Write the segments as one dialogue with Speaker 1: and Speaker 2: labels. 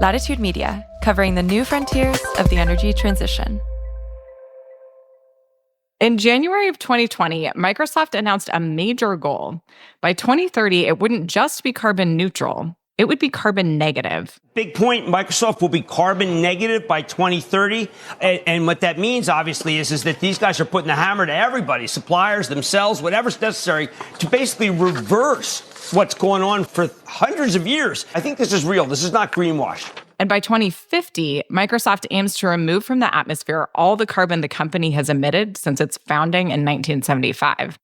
Speaker 1: Latitude Media, covering the new frontiers of the energy transition.
Speaker 2: In January of 2020, Microsoft announced a major goal. By 2030, it wouldn't just be carbon neutral, it would be carbon negative.
Speaker 3: Big point, Microsoft will be carbon negative by 2030. And what that means, obviously, is that these guys are putting the hammer to everybody, suppliers, themselves, whatever's necessary, to basically reverse what's going on for hundreds of years. I think this is real. This is not greenwash.
Speaker 2: And by 2050, Microsoft aims to remove from the atmosphere all the carbon the company has emitted since its founding in 1975.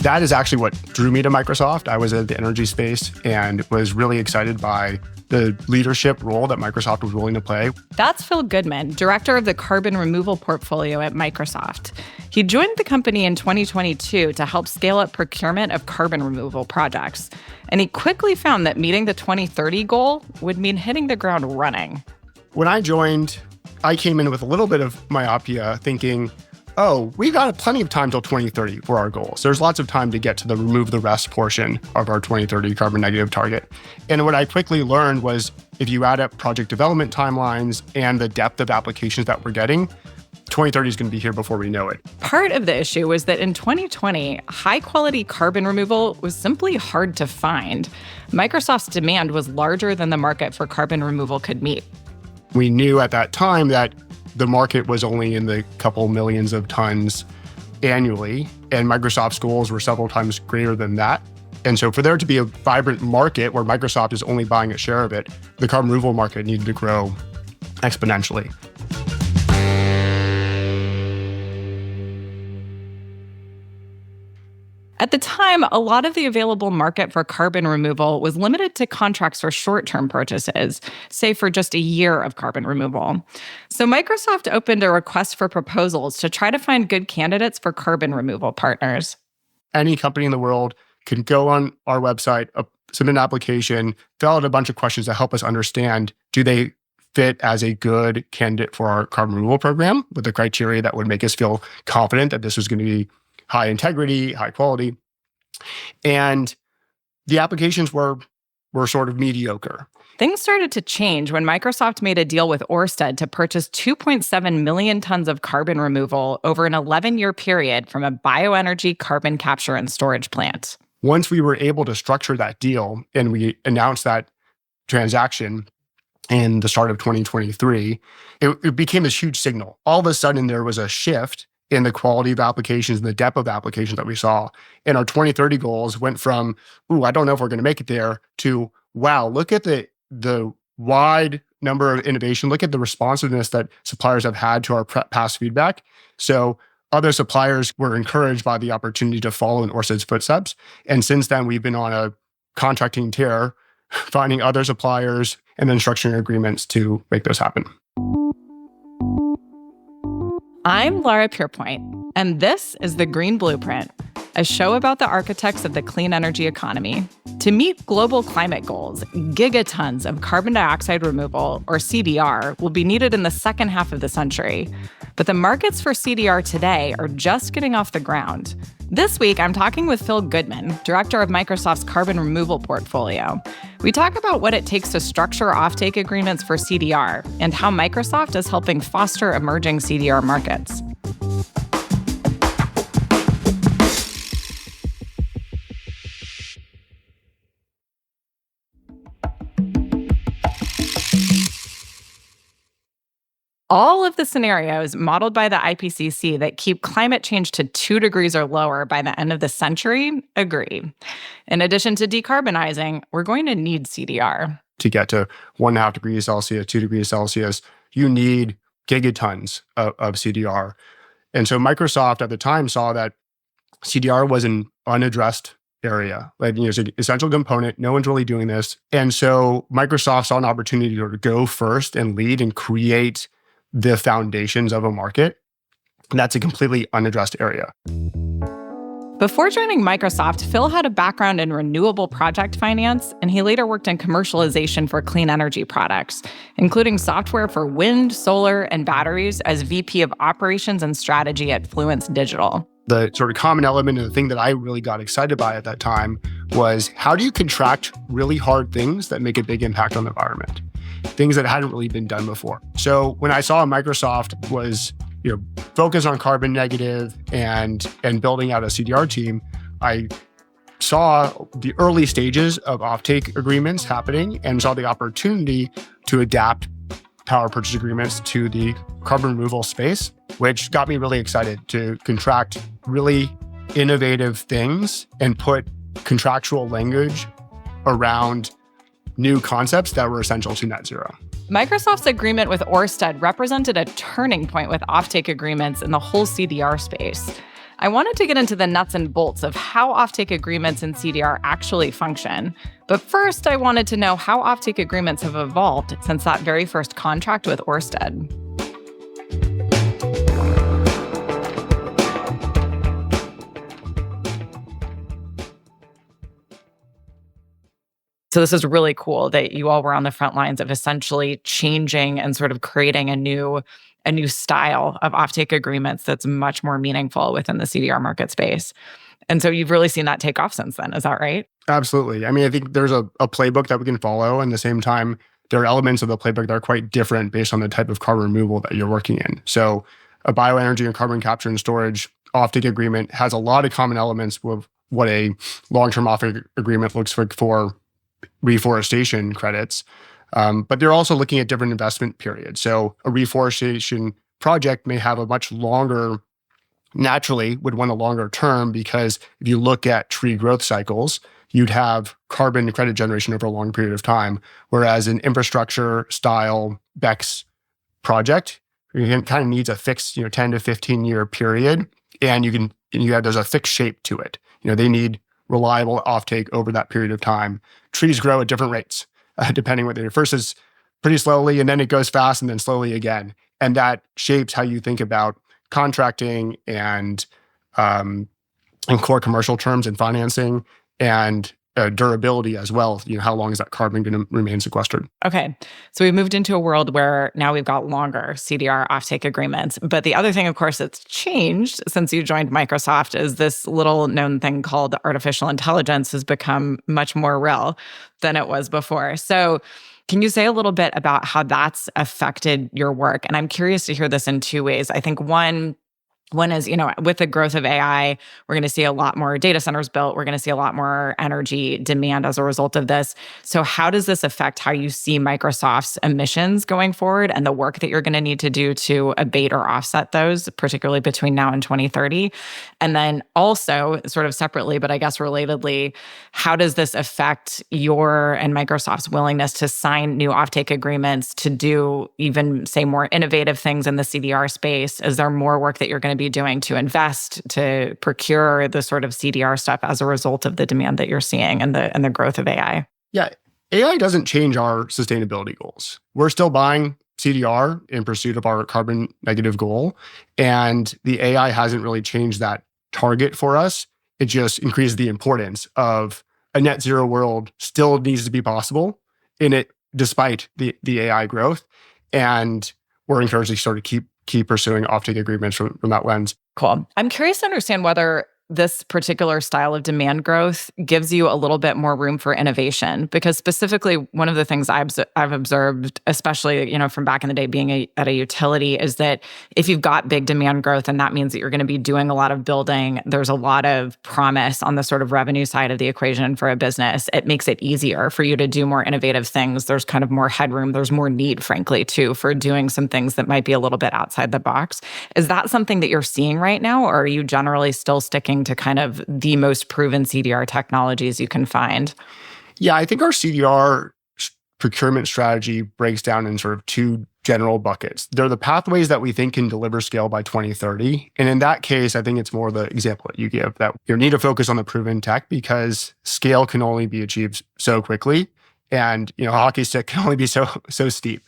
Speaker 4: That is actually what drew me to Microsoft. I was in the energy space and was really excited by the leadership role that Microsoft was willing to play.
Speaker 2: That's Phil Goodman, director of the carbon removal portfolio at Microsoft. He joined the company in 2022 to help scale up procurement of carbon removal projects. And he quickly found that meeting the 2030 goal would mean hitting the ground running.
Speaker 4: When I joined, I came in with a little bit of myopia, thinking, oh, we got plenty of time till 2030 for our goals. There's lots of time to get to the remove the rest portion of our 2030 carbon negative target. And what I quickly learned was if you add up project development timelines and the depth of applications that we're getting, 2030 is going to be here before we know it.
Speaker 2: Part of the issue was that in 2020, high-quality carbon removal was simply hard to find. Microsoft's demand was larger than the market for carbon removal could meet.
Speaker 4: We knew at that time that the market was only in the couple millions of tons annually, and Microsoft's goals were several times greater than that. And so for there to be a vibrant market where Microsoft is only buying a share of it, the carbon removal market needed to grow exponentially.
Speaker 2: At the time, a lot of the available market for carbon removal was limited to contracts for short-term purchases, say for just a year of carbon removal. So Microsoft opened a request for proposals to try to find good candidates for carbon removal partners.
Speaker 4: Any company in the world can go on our website, submit an application, fill out a bunch of questions to help us understand, do they fit as a good candidate for our carbon removal program with the criteria that would make us feel confident that this was going to be high integrity, high quality. And the applications were sort of mediocre.
Speaker 2: Things started to change when Microsoft made a deal with Ørsted to purchase 2.7 million tons of carbon removal over an 11-year period from a bioenergy carbon capture and storage plant.
Speaker 4: Once we were able to structure that deal and we announced that transaction in the start of 2023, it became this huge signal. All of a sudden, there was a shift in the quality of applications and the depth of applications that we saw. And our 2030 goals went from, I don't know if we're going to make it there, to, wow, look at the wide number of innovation. Look at the responsiveness that suppliers have had to our past feedback. So other suppliers were encouraged by the opportunity to follow in Ørsted's footsteps. And since then, we've been on a contracting tear, finding other suppliers and then structuring agreements to make those happen.
Speaker 2: I'm Lara Pierpoint, and this is The Green Blueprint, a show about the architects of the clean energy economy. To meet global climate goals, gigatons of carbon dioxide removal, or CDR, will be needed in the second half of the century. But the markets for CDR today are just getting off the ground. This week, I'm talking with Phil Goodman, director of Microsoft's carbon removal portfolio. We talk about what it takes to structure offtake agreements for CDR and how Microsoft is helping foster emerging CDR markets. All of the scenarios modeled by the IPCC that keep climate change to 2 degrees or lower by the end of the century agree. In addition to decarbonizing, we're going to need CDR.
Speaker 4: To get to 1.5 degrees Celsius, 2 degrees Celsius, you need gigatons of CDR. And so Microsoft at the time saw that CDR was an unaddressed area. It's an essential component. No one's really doing this. And so Microsoft saw an opportunity to go first and lead and create the foundations of a market. And that's a completely unaddressed area.
Speaker 2: Before joining Microsoft, Phil had a background in renewable project finance, and he later worked in commercialization for clean energy products, including software for wind, solar, and batteries as VP of Operations and Strategy at Fluence Digital.
Speaker 4: The sort of common element and the thing that I really got excited by at that time was, how do you contract really hard things that make a big impact on the environment? Things that hadn't really been done before. So when I saw Microsoft was, focused on carbon negative and building out a CDR team, I saw the early stages of offtake agreements happening and saw the opportunity to adapt power purchase agreements to the carbon removal space, which got me really excited to contract really innovative things and put contractual language around new concepts that were essential to net zero.
Speaker 2: Microsoft's agreement with Ørsted represented a turning point with offtake agreements in the whole CDR space. I wanted to get into the nuts and bolts of how offtake agreements in CDR actually function. But first, I wanted to know how offtake agreements have evolved since that very first contract with Ørsted. So this is really cool that you all were on the front lines of essentially changing and sort of creating a new style of offtake agreements that's much more meaningful within the CDR market space. And so you've really seen that take off since then. Is that right?
Speaker 4: Absolutely. I mean, I think there's a playbook that we can follow. And at the same time, there are elements of the playbook that are quite different based on the type of carbon removal that you're working in. So a bioenergy and carbon capture and storage offtake agreement has a lot of common elements with what a long-term offtake agreement looks for reforestation credits. But they're also looking at different investment periods. So a reforestation project may have a much longer, naturally would want a longer term, because if you look at tree growth cycles, you'd have carbon credit generation over a long period of time. Whereas an infrastructure style BECCS project, you kind of needs a fixed, 10 to 15 year period. And there's a fixed shape to it. They need reliable offtake over that period of time. Trees grow at different rates. Depending what they do. First is pretty slowly, and then it goes fast, and then slowly again. And that shapes how you think about contracting and core commercial terms and financing and durability as well. How long is that carbon going to remain sequestered?
Speaker 2: Okay. So we've moved into a world where now we've got longer CDR offtake agreements. But the other thing, of course, that's changed since you joined Microsoft is this little known thing called artificial intelligence has become much more real than it was before. So can you say a little bit about how that's affected your work? And I'm curious to hear this in two ways. I think one is, with the growth of AI, we're going to see a lot more data centers built. We're going to see a lot more energy demand as a result of this. So how does this affect how you see Microsoft's emissions going forward and the work that you're going to need to do to abate or offset those, particularly between now and 2030? And then also, sort of separately, but I guess relatedly, how does this affect your and Microsoft's willingness to sign new offtake agreements to do even, say, more innovative things in the CDR space? Is there more work that you're going to be doing to invest, to procure the sort of CDR stuff as a result of the demand that you're seeing and the growth of AI?
Speaker 4: Yeah, AI doesn't change our sustainability goals. We're still buying CDR in pursuit of our carbon negative goal. And the AI hasn't really changed that target for us. It just increases the importance of a net zero world still needs to be possible in it, despite the AI growth. And we're encouraged to sort of keep pursuing offtake agreements from that lens.
Speaker 2: Cool. I'm curious to understand whether this particular style of demand growth gives you a little bit more room for innovation, because specifically one of the things I've observed, especially from back in the day being at a utility, is that if you've got big demand growth, and that means that you're going to be doing a lot of building, there's a lot of promise on the sort of revenue side of the equation for a business. It makes it easier for you to do more innovative things. There's kind of more headroom. There's more need, frankly, too, for doing some things that might be a little bit outside the box. Is that something that you're seeing right now, or are you generally still sticking to kind of the most proven CDR technologies you can find?
Speaker 4: Yeah, I think our CDR procurement strategy breaks down in sort of two general buckets. They're the pathways that we think can deliver scale by 2030. And in that case, I think it's more the example that you give, that you need to focus on the proven tech because scale can only be achieved so quickly. And, a hockey stick can only be so steep.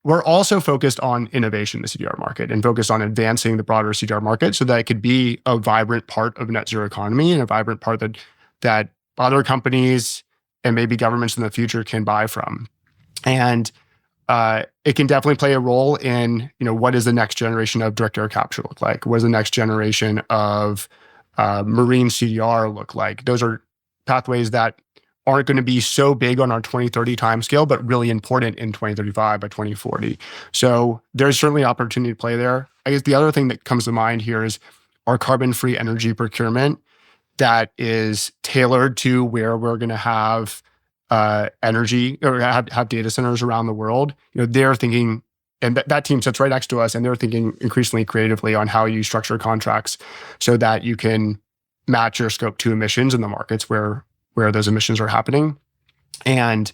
Speaker 4: We're also focused on innovation in the CDR market and focused on advancing the broader CDR market so that it could be a vibrant part of net zero economy and a vibrant part that other companies and maybe governments in the future can buy from. And it can definitely play a role in, what does the next generation of direct air capture look like? What does the next generation of marine CDR look like? Those are pathways that aren't going to be so big on our 2030 timescale, but really important in 2035 by 2040. So there's certainly opportunity to play there. I guess the other thing that comes to mind here is our carbon-free energy procurement that is tailored to where we're going to have energy or have data centers around the world. They're thinking, and that team sits right next to us, and they're thinking increasingly creatively on how you structure contracts so that you can match your scope 2 emissions in the markets where those emissions are happening. And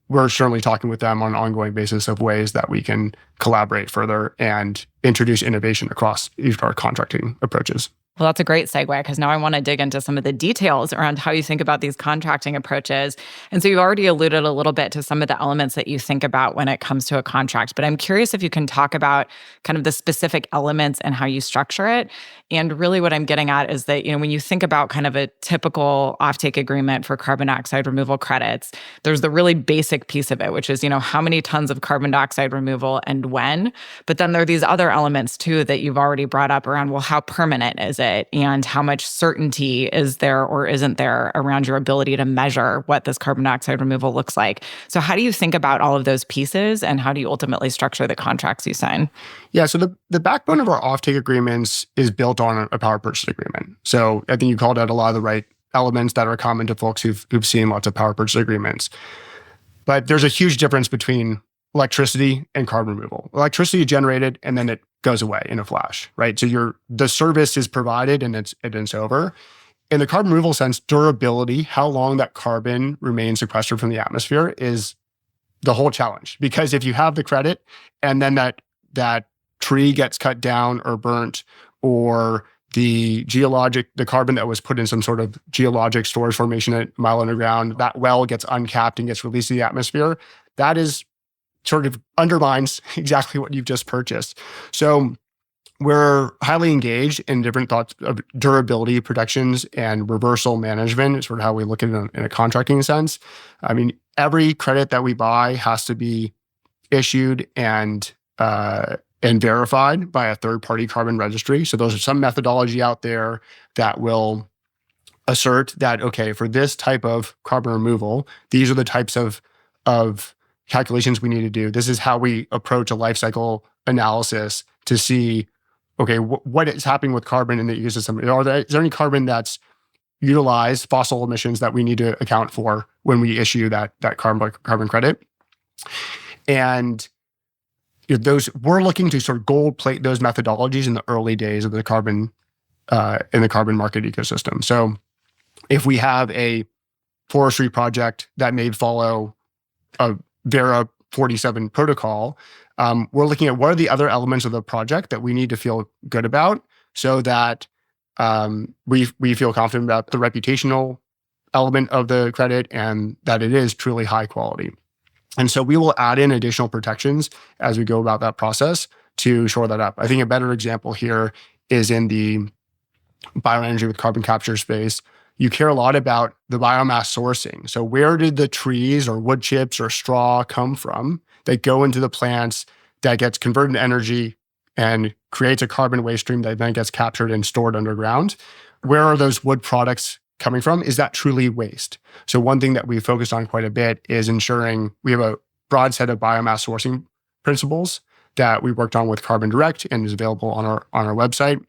Speaker 4: we're certainly talking with them on an ongoing basis of ways that we can collaborate further and introduce innovation across each of our contracting approaches.
Speaker 2: Well, that's a great segue, because now I want to dig into some of the details around how you think about these contracting approaches. And so you already alluded a little bit to some of the elements that you think about when it comes to a contract, but I'm curious if you can talk about kind of the specific elements and how you structure it. And really what I'm getting at is that, when you think about kind of a typical offtake agreement for carbon dioxide removal credits, there's the really basic piece of it, which is, how many tons of carbon dioxide removal and when. But then there are these other elements too that you've already brought up around, well, how permanent is it? And how much certainty is there or isn't there around your ability to measure what this carbon dioxide removal looks like? So how do you think about all of those pieces, and how do you ultimately structure the contracts you sign?
Speaker 4: Yeah, so the backbone of our offtake agreements is built on a power purchase agreement. So I think you called out a lot of the right elements that are common to folks who've seen lots of power purchase agreements. But there's a huge difference between electricity and carbon removal. Electricity is generated and then it goes away in a flash, right? So the service is provided and it's over. In the carbon removal sense, durability, how long that carbon remains sequestered from the atmosphere, is the whole challenge. Because if you have the credit and then that tree gets cut down or burnt, or the carbon that was put in some sort of geologic storage formation a mile underground, that well gets uncapped and gets released to the atmosphere, that is sort of undermines exactly what you've just purchased. So we're highly engaged in different thoughts of durability protections and reversal management. It's sort of how we look at it in a contracting sense. I mean, every credit that we buy has to be issued and verified by a third-party carbon registry. So there's some methodology out there that will assert that, okay, for this type of carbon removal, these are the types of calculations we need to do. This is how we approach a life cycle analysis to see, okay, what is happening with carbon in the ecosystem? Is there any carbon that's utilized, fossil emissions, that we need to account for when we issue that carbon credit? And we're looking to sort of gold plate those methodologies in the early days of the carbon market ecosystem. So if we have a forestry project that may follow a Vera 47 protocol, we're looking at what are the other elements of the project that we need to feel good about, so that we feel confident about the reputational element of the credit and that it is truly high quality. And so we will add in additional protections as we go about that process to shore that up. I think a better example here is in the bioenergy with carbon capture space. You care a lot about the biomass sourcing. So where did the trees or wood chips or straw come from that go into the plants, that gets converted to energy and creates a carbon waste stream that then gets captured and stored underground? Where are those wood products coming from? Is that truly waste? So one thing that we focused on quite a bit is ensuring we have a broad set of biomass sourcing principles that we worked on with Carbon Direct and is available on our website,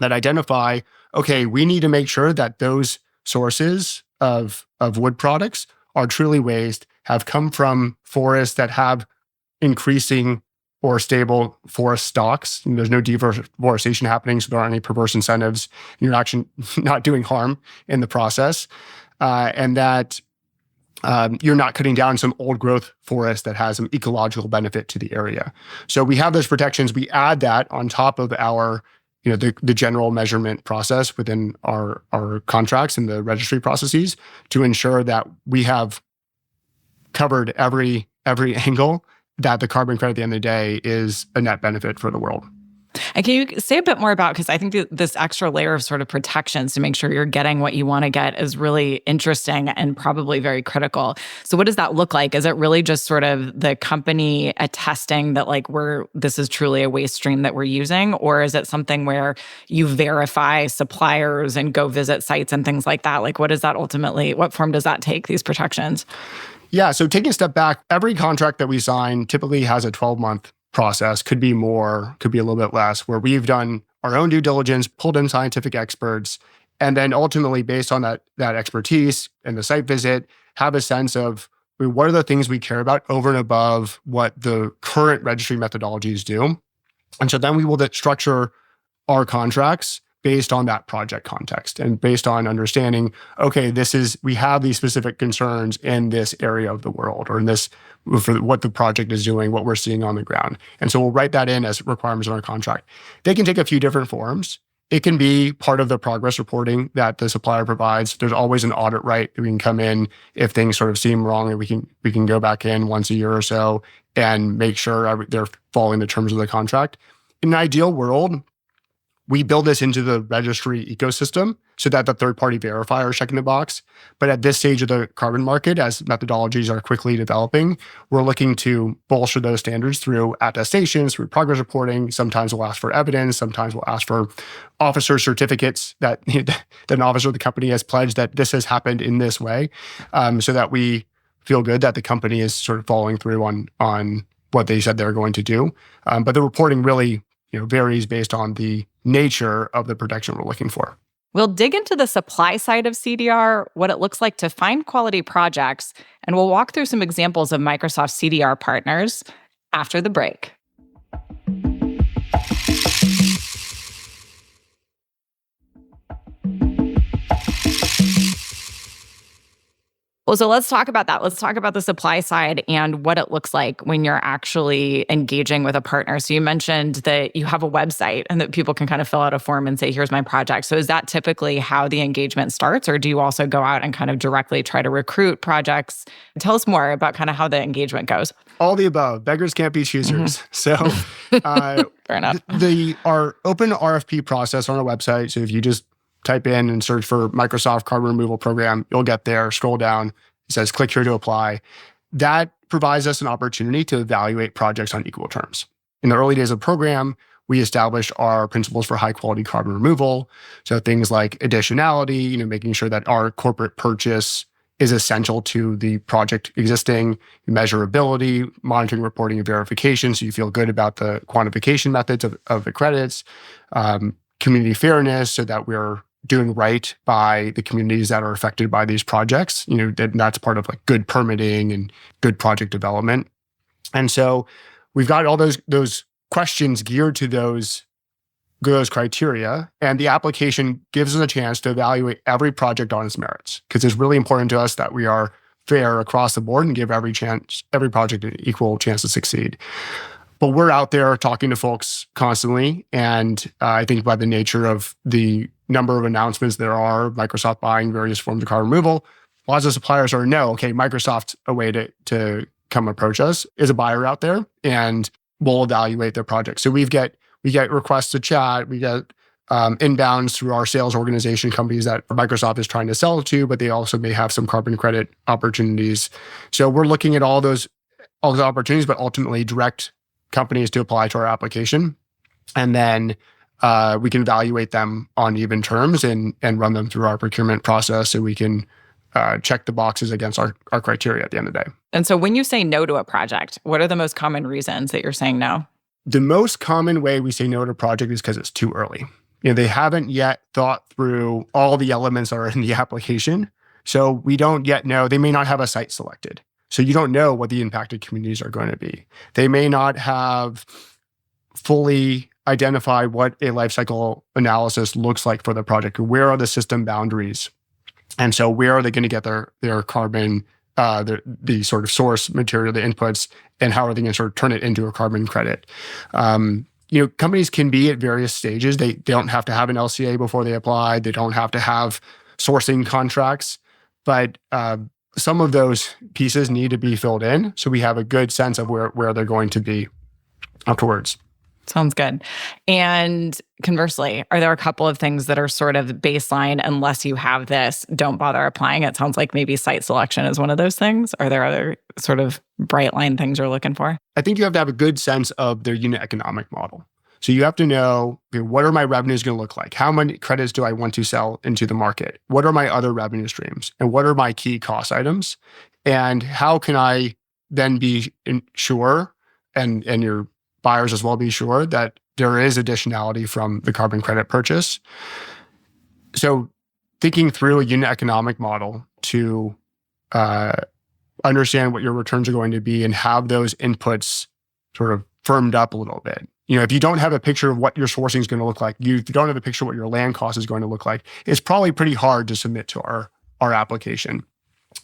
Speaker 4: that identify, okay, we need to make sure that those sources of wood products are truly waste, have come from forests that have increasing or stable forest stocks. And there's no deforestation happening, so there aren't any perverse incentives. You're actually not doing harm in the process. And that you're not cutting down some old growth forest that has some ecological benefit to the area. So we have those protections. We add that on top of our the general measurement process within our contracts and the registry processes to ensure that we have covered every angle, that the carbon credit at the end of the day is a net benefit for the world.
Speaker 2: And can you say a bit more about, because I think this extra layer of sort of protections to make sure you're getting what you want to get is really interesting and probably very critical. So what does that look like? Is it really just sort of the company attesting that like this is truly a waste stream that we're using? Or is it something where you verify suppliers and go visit sites and things like that? Like what form does that take, these protections?
Speaker 4: Yeah, so taking a step back, every contract that we sign typically has a 12-month process, could be more, could be a little bit less, where we've done our own due diligence, pulled in scientific experts, and then ultimately, based on that expertise and the site visit, have a sense of what are the things we care about over and above what the current registry methodologies do. And so then we will structure our contracts based on that project context and based on understanding, okay, we have these specific concerns in this area of the world or in this, for what the project is doing, what we're seeing on the ground. And so we'll write that in as requirements in our contract. They can take a few different forms. It can be part of the progress reporting that the supplier provides. There's always an audit right. We can come in if things sort of seem wrong, and we can go back in once a year or so and make sure they're following the terms of the contract. In an ideal world, we build this into the registry ecosystem so that the third-party verifier is checking the box. But at this stage of the carbon market, as methodologies are quickly developing, we're looking to bolster those standards through attestations, through progress reporting. Sometimes we'll ask for evidence. Sometimes we'll ask for officer certificates that an officer of the company has pledged that this has happened in this way, so that we feel good that the company is sort of following through on what they said they're going to do. But the reporting really varies based on the nature of the protection we're looking for.
Speaker 2: We'll dig into the supply side of CDR, what it looks like to find quality projects, and we'll walk through some examples of Microsoft CDR partners after the break. Well, so let's talk about that. Let's talk about the supply side and what it looks like when you're actually engaging with a partner. So you mentioned that you have a website and that people can kind of fill out a form and say, here's my project. So is that typically how the engagement starts, or do you also go out and kind of directly try to recruit projects? Tell us more about kind of how the engagement goes.
Speaker 4: All the above. Beggars can't be choosers. So
Speaker 2: fair enough.
Speaker 4: Our open RFP process on our website, so if you just type in and search for Microsoft Carbon Removal Program, you'll get there, scroll down, it says click here to apply. That provides us an opportunity to evaluate projects on equal terms. In the early days of the program, we established our principles for high quality carbon removal. So things like additionality, making sure that our corporate purchase is essential to the project existing, measurability, monitoring, reporting, and verification, so you feel good about the quantification methods of the credits, community fairness, so that we're doing right by the communities that are affected by these projects. That's part of like good permitting and good project development. And so we've got all those questions geared to those criteria, and the application gives us a chance to evaluate every project on its merits, because it's really important to us that we are fair across the board and give every project an equal chance to succeed. But we're out there talking to folks constantly, and I think by the nature of the number of announcements there are, Microsoft buying various forms of carbon removal, lots of suppliers already know, okay, Microsoft's a way to come approach us, is a buyer out there, and we'll evaluate their project. So we get requests to chat, we get inbounds through our sales organization, companies that Microsoft is trying to sell to, but they also may have some carbon credit opportunities. So we're looking at all those opportunities, but ultimately direct companies to apply to our application. And then we can evaluate them on even terms and run them through our procurement process, so we can check the boxes against our criteria at the end of the day.
Speaker 2: And so when you say no to a project, what are the most common reasons that you're saying no?
Speaker 4: The most common way we say no to a project is because it's too early. They haven't yet thought through all the elements that are in the application. So we don't yet know. They may not have a site selected. So you don't know what the impacted communities are going to be. They may not have fully identified what a life cycle analysis looks like for the project. Where are the system boundaries? And so where are they going to get their carbon, the sort of source material, the inputs, and how are they going to sort of turn it into a carbon credit? Companies can be at various stages. They don't have to have an LCA before they apply. They don't have to have sourcing contracts. But some of those pieces need to be filled in, so we have a good sense of where they're going to be afterwards.
Speaker 2: Sounds good. And conversely, are there a couple of things that are sort of baseline, unless you have this, don't bother applying? It sounds like maybe site selection is one of those things. Are there other sort of bright line things you're looking for?
Speaker 4: I think you have to have a good sense of their unit economic model. So you have to know, okay, what are my revenues going to look like? How many credits do I want to sell into the market? What are my other revenue streams? And what are my key cost items? And how can I then be sure, and your buyers as well be sure, that there is additionality from the carbon credit purchase? So thinking through a unit economic model to understand what your returns are going to be and have those inputs sort of firmed up a little bit. If you don't have a picture of what your sourcing is going to look like, if you don't have a picture of what your land cost is going to look like, it's probably pretty hard to submit to our application.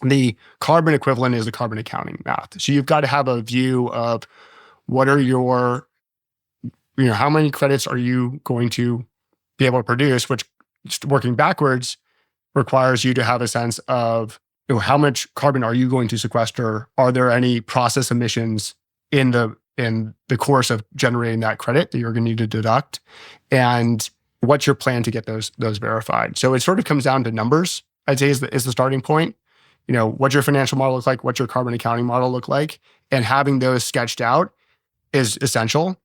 Speaker 4: The carbon equivalent is the carbon accounting math. So you've got to have a view of what are your, how many credits are you going to be able to produce, which, working backwards, requires you to have a sense of how much carbon are you going to sequester? Are there any process emissions in the course of generating that credit that you're going to need to deduct? And what's your plan to get those verified? So it sort of comes down to numbers, I'd say, is the starting point. What's your financial model look like? What's your carbon accounting model look like? And having those sketched out is essential.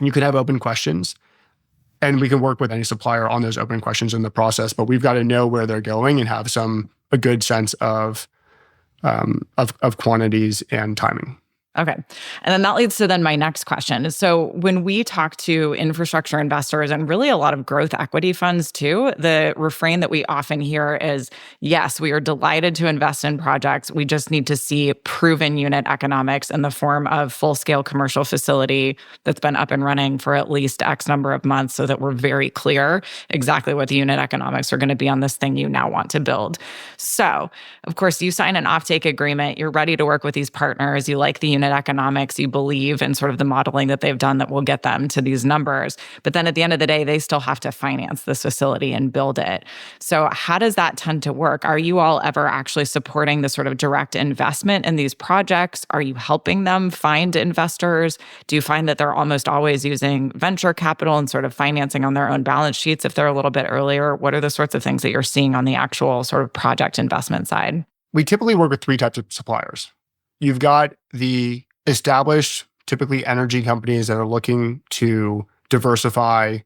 Speaker 4: You can have open questions, and we can work with any supplier on those open questions in the process, but we've got to know where they're going and have a good sense of quantities and timing.
Speaker 2: Okay. And then that leads to my next question. So when we talk to infrastructure investors and really a lot of growth equity funds too, the refrain that we often hear is, yes, we are delighted to invest in projects. We just need to see proven unit economics in the form of full-scale commercial facility that's been up and running for at least X number of months so that we're very clear exactly what the unit economics are going to be on this thing you now want to build. So, of course, you sign an offtake agreement. You're ready to work with these partners. You like the unit economics, you believe in sort of the modeling that they've done that will get them to these numbers. But then at the end of the day, they still have to finance this facility and build it. So how does that tend to work? Are you all ever actually supporting the sort of direct investment in these projects? Are you helping them find investors? Do you find that they're almost always using venture capital and sort of financing on their own balance sheets if they're a little bit earlier? What are the sorts of things that you're seeing on the actual sort of project investment side?
Speaker 4: We typically work with three types of suppliers. You've got the established, typically energy companies that are looking to diversify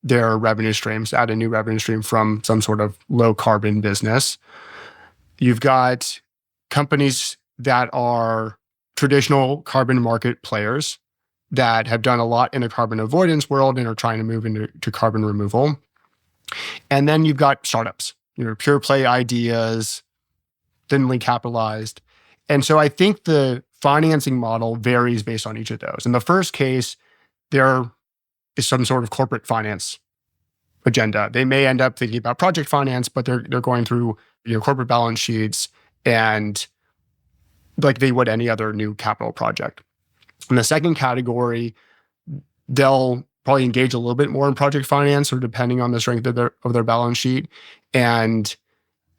Speaker 4: their revenue streams, add a new revenue stream from some sort of low carbon business. You've got companies that are traditional carbon market players that have done a lot in the carbon avoidance world and are trying to move into carbon removal. And then you've got startups, pure play ideas, thinly capitalized. And so I think the financing model varies based on each of those. In the first case, there is some sort of corporate finance agenda. They may end up thinking about project finance, but they're going through corporate balance sheets and like they would any other new capital project. In the second category, they'll probably engage a little bit more in project finance, or depending on the strength of their balance sheet. And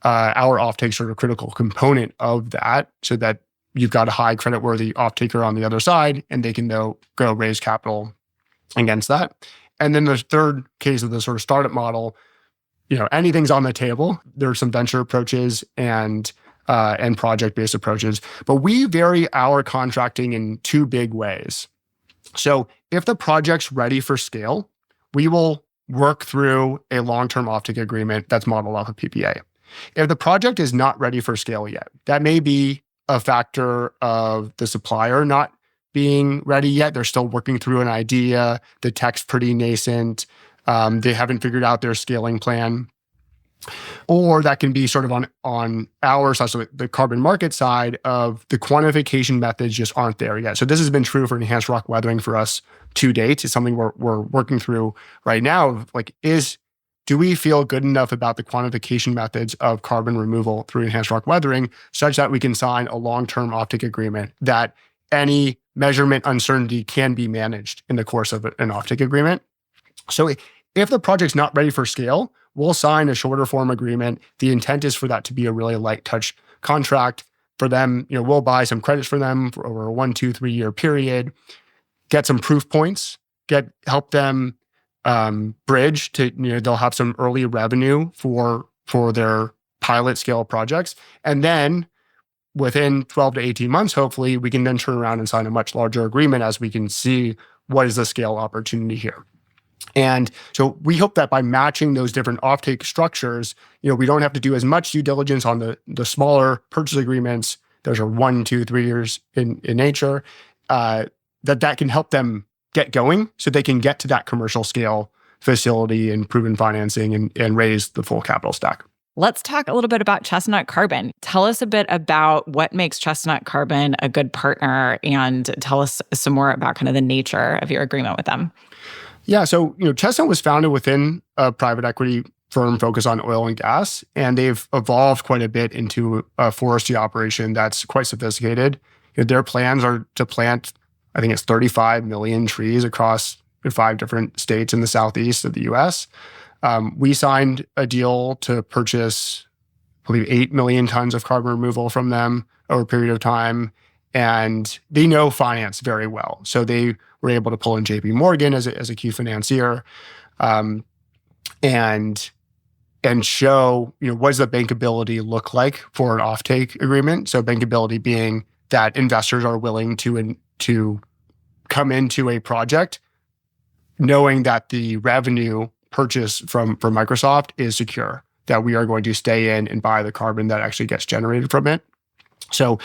Speaker 4: our offtake sort of critical component of that, so that you've got a high creditworthy offtaker on the other side, and they can go raise capital against that. And then the third case of the sort of startup model, anything's on the table. There are some venture approaches and project-based approaches, but we vary our contracting in two big ways. So if the project's ready for scale, we will work through a long-term offtake agreement that's modeled off of PPA. If the project is not ready for scale yet, that may be a factor of the supplier not being ready yet. They're still working through an idea. The tech's pretty nascent. They haven't figured out their scaling plan. Or that can be sort of on our side, so the carbon market side of the quantification methods just aren't there yet. So this has been true for enhanced rock weathering for us to date. It's something we're working through right now. Do we feel good enough about the quantification methods of carbon removal through enhanced rock weathering such that we can sign a long-term offtake agreement that any measurement uncertainty can be managed in the course of an offtake agreement? So if the project's not ready for scale, we'll sign a shorter form agreement. The intent is for that to be a really light touch contract for them. We'll buy some credits for them for over a 1, 2, 3 year period, get some proof points help them bridge to, they'll have some early revenue for their pilot scale projects. And then within 12 to 18 months, hopefully, we can then turn around and sign a much larger agreement as we can see what is the scale opportunity here. And so we hope that by matching those different offtake structures, we don't have to do as much due diligence on the smaller purchase agreements. Those are 1, 2, 3 years in nature, that can help them get going so they can get to that commercial scale facility and proven financing and raise the full capital stack.
Speaker 2: Let's talk a little bit about Chestnut Carbon. Tell us a bit about what makes Chestnut Carbon a good partner, and tell us some more about kind of the nature of your agreement with them.
Speaker 4: Yeah, so Chestnut was founded within a private equity firm focused on oil and gas, and they've evolved quite a bit into a forestry operation that's quite sophisticated. Their plans are to plant, I think it's 35 million trees across 5 different states in the southeast of the U.S. We signed a deal to purchase, I believe, 8 million tons of carbon removal from them over a period of time. And they know finance very well. So they were able to pull in JP Morgan as a key financier, and show, what does the bankability look like for an offtake agreement? So bankability being that investors are willing to come into a project knowing that the revenue purchase from Microsoft is secure, that we are going to stay in and buy the carbon that actually gets generated from it. So,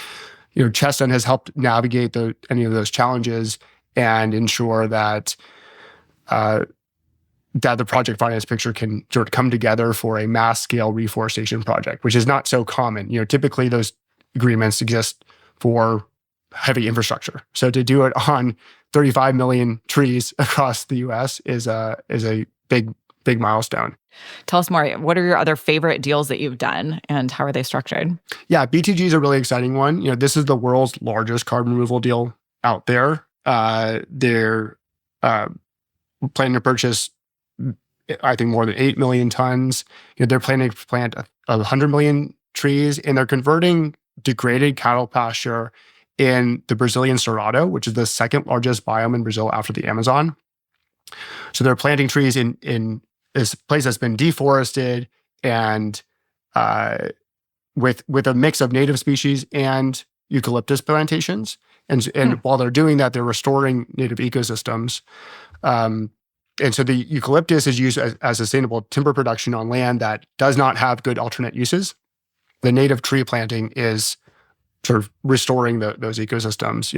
Speaker 4: Chestnut has helped navigate any of those challenges and ensure that the project finance picture can sort of come together for a mass scale reforestation project, which is not so common. Typically those agreements exist for heavy infrastructure. So to do it on 35 million trees across the U.S. is a big milestone.
Speaker 2: Tell us more. What are your other favorite deals that you've done, and how are they structured?
Speaker 4: Yeah, BTG is a really exciting one. This is the world's largest carbon removal deal out there. They're planning to purchase, I think, more than 8 million tons. They're planning to plant 100 million trees, and they're converting degraded cattle pasture in the Brazilian Cerrado, which is the second largest biome in Brazil after the Amazon. So they're planting trees in this place that's been deforested and with a mix of native species and eucalyptus plantations. And while they're doing that, they're restoring native ecosystems. And so the eucalyptus is used as sustainable timber production on land that does not have good alternate uses. The native tree planting is sort of restoring those ecosystems.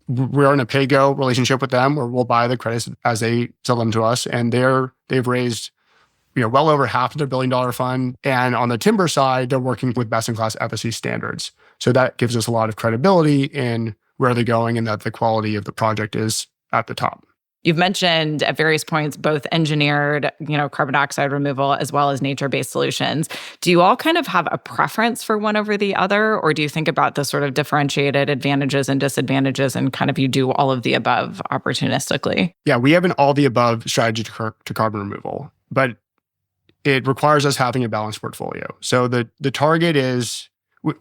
Speaker 4: We're in a pay-go relationship with them, where we'll buy the credits as they sell them to us, and they've raised well over half of their $1 billion fund. And on the timber side, they're working with best-in-class FSC standards. So that gives us a lot of credibility in where they're going and that the quality of the project is at the top.
Speaker 2: You've mentioned at various points both engineered, carbon dioxide removal as well as nature-based solutions. Do you all kind of have a preference for one over the other, or do you think about the sort of differentiated advantages and disadvantages and kind of you do all of the above opportunistically? Yeah,
Speaker 4: we have an all-the-above strategy to carbon removal, but it requires us having a balanced portfolio. So the target is,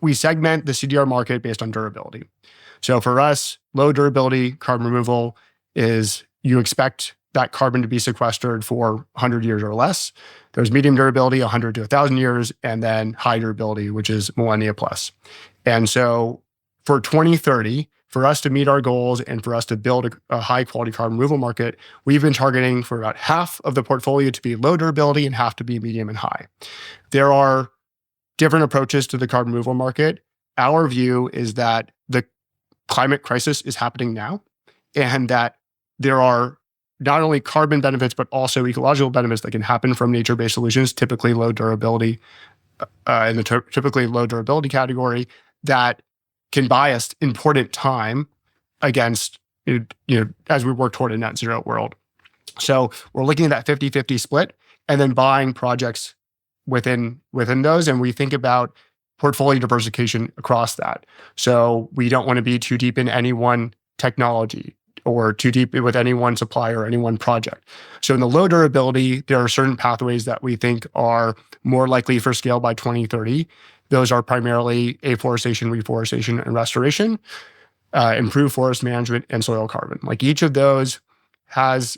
Speaker 4: we segment the CDR market based on durability. So for us, low durability carbon removal is, you expect that carbon to be sequestered for 100 years or less. There's medium durability, 100 to 1,000 years, and then high durability, which is millennia plus. And so for 2030, for us to meet our goals and for us to build a high-quality carbon removal market, we've been targeting for about half of the portfolio to be low durability and half to be medium and high. There are different approaches to the carbon removal market. Our view is that the climate crisis is happening now, and that there are not only carbon benefits, but also ecological benefits that can happen from nature-based solutions, typically low durability, in the typically low durability category, that can buy us important time against, as we work toward a net zero world. So we're looking at that 50-50 split and then buying projects within those. And we think about portfolio diversification across that. So we don't want to be too deep in any one technology or too deep with any one supplier or any one project. So in the low durability, there are certain pathways that we think are more likely for scale by 2030. Those are primarily afforestation, reforestation, and restoration, improved forest management, and soil carbon. Like each of those has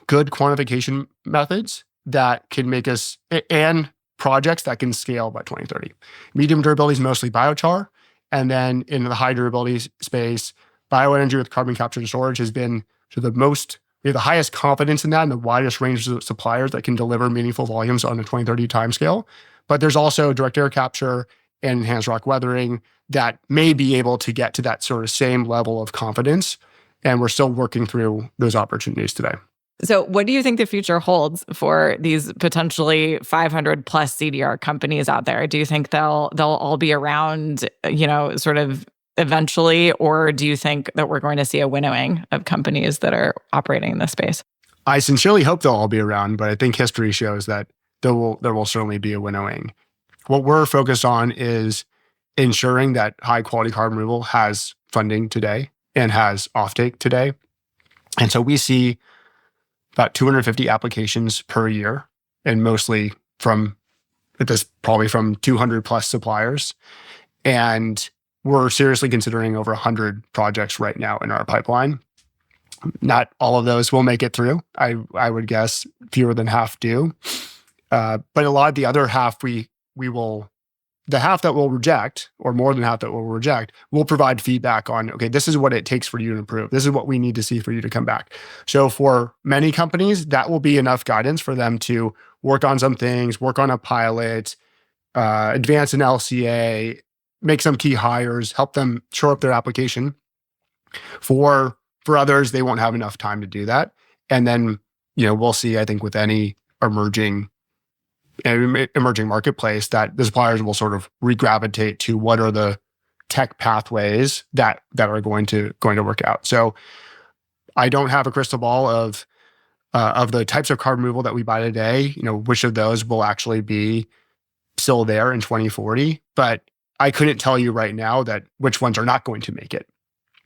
Speaker 4: good quantification methods that can make us, and projects that can scale by 2030. Medium durability is mostly biochar. And then in the high durability space, bioenergy with carbon capture and storage has been the most, we have the highest confidence in that and the widest range of suppliers that can deliver meaningful volumes on the 2030 timescale. But there's also direct air capture and enhanced rock weathering that may be able to get to that sort of same level of confidence. And we're still working through those opportunities today.
Speaker 2: So what do you think the future holds for these potentially 500 plus CDR companies out there? Do you think they'll all be around, sort of eventually, or do you think that we're going to see a winnowing of companies that are operating in this space?
Speaker 4: I sincerely hope they'll all be around, but I think history shows that there will certainly be a winnowing. What we're focused on is ensuring that high quality carbon removal has funding today and has offtake today. And so we see about 250 applications per year, and mostly from 200 plus suppliers. And we're seriously considering over 100 projects right now in our pipeline. Not all of those will make it through. I would guess fewer than half do. But a lot of the other half the half that we'll reject, or more than half that we'll reject, we'll provide feedback on, okay, this is what it takes for you to improve. This is what we need to see for you to come back. So for many companies, that will be enough guidance for them to work on some things, work on a pilot, advance an LCA, make some key hires, help them shore up their application. For others, they won't have enough time to do that. And then, we'll see, I think, with any emerging marketplace, that the suppliers will sort of regravitate to what are the tech pathways that are going to work out. So I don't have a crystal ball of the types of carbon removal that we buy today, which of those will actually be still there in 2040. But I couldn't tell you right now that which ones are not going to make it.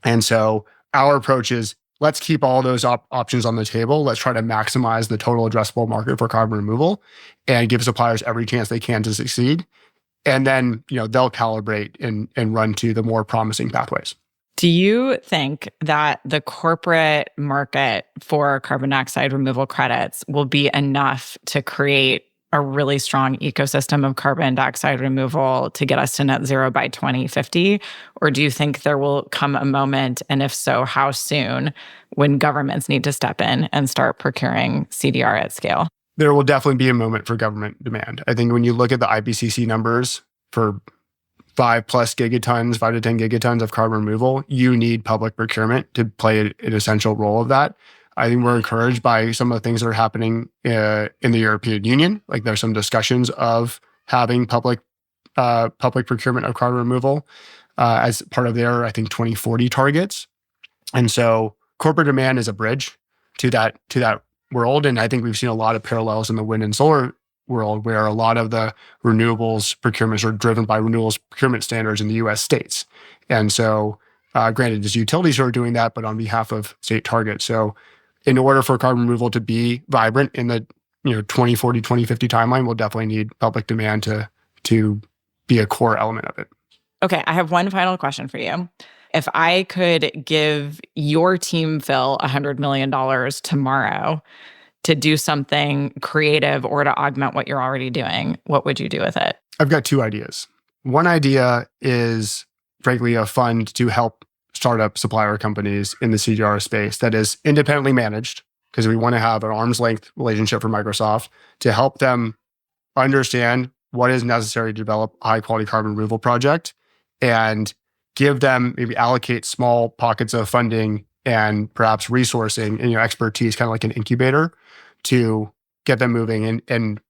Speaker 4: And so our approach is, let's keep all those options on the table. Let's try to maximize the total addressable market for carbon removal and give suppliers every chance they can to succeed. And then, they'll calibrate and run to the more promising pathways.
Speaker 2: Do you think that the corporate market for carbon dioxide removal credits will be enough to create a really strong ecosystem of carbon dioxide removal to get us to net zero by 2050? Or do you think there will come a moment, and if so, how soon, when governments need to step in and start procuring CDR at scale?
Speaker 4: There will definitely be a moment for government demand. I think when you look at the IPCC numbers for 5 to 10 gigatons of carbon removal, you need public procurement to play an essential role of that. I think we're encouraged by some of the things that are happening in the European Union. Like, there's some discussions of having public procurement of carbon removal as part of their, I think, 2040 targets. And so corporate demand is a bridge to that world. And I think we've seen a lot of parallels in the wind and solar world, where a lot of the renewables procurements are driven by renewables procurement standards in the US states. And so granted, it's utilities who are doing that, but on behalf of state targets. So in order for carbon removal to be vibrant in the 2040, 2050 timeline, we'll definitely need public demand to be a core element of it.
Speaker 2: Okay, I have one final question for you. If I could give your team, Phil, $100 million tomorrow to do something creative or to augment what you're already doing, what would you do with it?
Speaker 4: I've got two ideas. One idea is, frankly, a fund to help startup supplier companies in the CDR space that is independently managed, because we want to have an arm's length relationship for Microsoft to help them understand what is necessary to develop a high quality carbon removal project, and give them, maybe allocate small pockets of funding and perhaps resourcing and expertise, kind of like an incubator, to get them moving and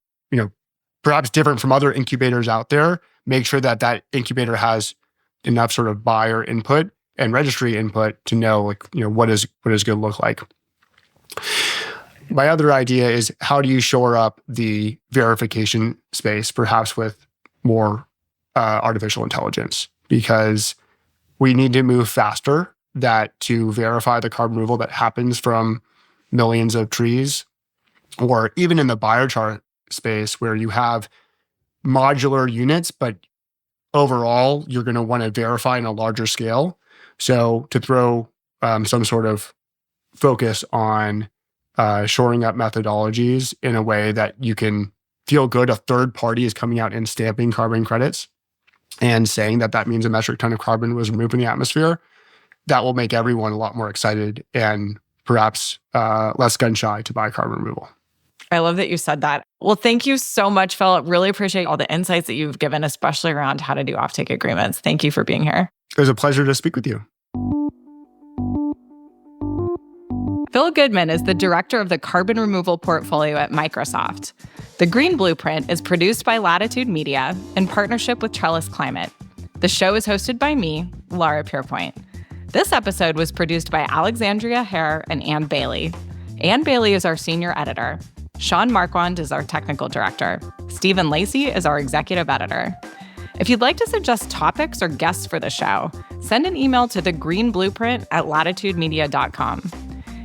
Speaker 4: perhaps different from other incubators out there, make sure that incubator has enough sort of buyer input and registry input to know what is going to look like. My other idea is, how do you shore up the verification space, perhaps with more artificial intelligence? Because we need to move faster to verify the carbon removal that happens from millions of trees, or even in the biochar space where you have modular units, but overall you're going to want to verify in a larger scale. So to throw some sort of focus on shoring up methodologies in a way that you can feel good a third party is coming out and stamping carbon credits and saying that that means a metric ton of carbon was removed from the atmosphere, that will make everyone a lot more excited and perhaps less gun shy to buy carbon removal.
Speaker 2: I love that you said that. Well, thank you so much, Phil. Really appreciate all the insights that you've given, especially around how to do offtake agreements. Thank you for being here.
Speaker 4: It was a pleasure to speak with you.
Speaker 2: Phil Goodman is the director of the carbon removal portfolio at Microsoft. The Green Blueprint is produced by Latitude Media in partnership with Trellis Climate. The show is hosted by me, Lara Pierpoint. This episode was produced by Alexandria Hare and Ann Bailey. Ann Bailey is our senior editor. Sean Marquand is our technical director. Stephen Lacey is our executive editor. If you'd like to suggest topics or guests for the show, send an email to thegreenblueprint@latitudemedia.com.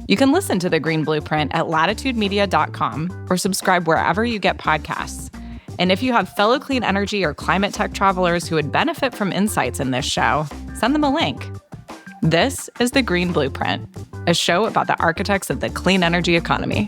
Speaker 2: You can listen to The Green Blueprint at latitudemedia.com or subscribe wherever you get podcasts. And if you have fellow clean energy or climate tech travelers who would benefit from insights in this show, send them a link. This is The Green Blueprint, a show about the architects of the clean energy economy.